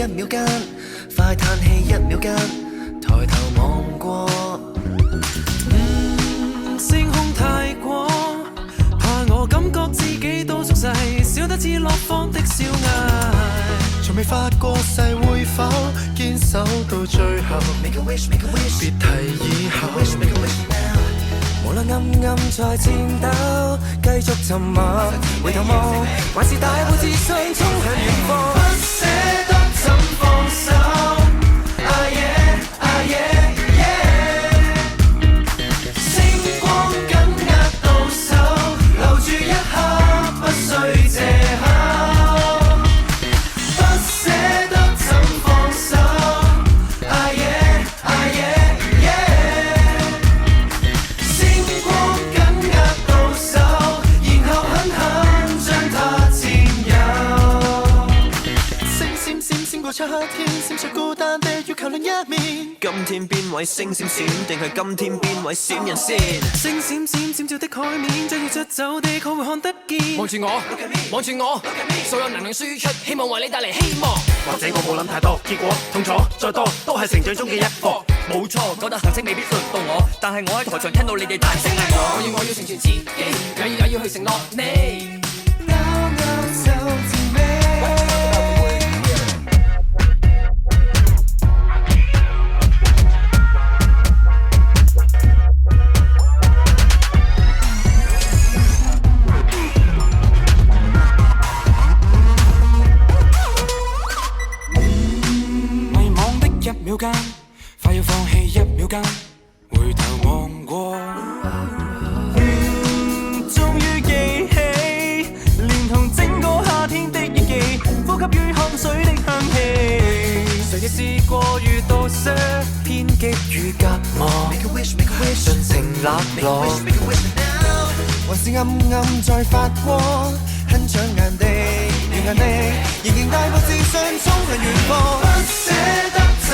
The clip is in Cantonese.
一秒間，快嘆氣一秒間，抬頭望過，星空太過，怕我感覺自己都縮細，小得似落荒的小艾。從未發過誓會否堅守到最後，別提以後。無論暗暗在戰鬥，繼續沉默，回頭望，還是大步自信衝向遠方。不捨得怎放手，Ah yeah Ah yeah yeah， 星光緊握到手，留住一刻不需借口。夏天閃出孤單的月球另一面，今天邊位星閃閃，定係今天邊位閃人先？星閃閃閃照的海面，將要出走的可會看得見？望住我，望住我，所有能量輸出，希望為你帶嚟希望。或者我冇諗太多，結果痛楚再多都係成長中嘅一課。冇錯，講得行色未必輪到我，但係我喺台上聽到你哋大聲嗌我。我要成全自己，也要去承諾你。快要放棄一秒間，回頭望過，終於記起，連同整個夏天的憶記，呼吸於汗水的香氣。誰亦試過遇到些偏激與隔膜，盡情冷落，還是暗暗在發光，很搶眼的，遠眼的，仍然大步自信衝向遠方，不捨得怎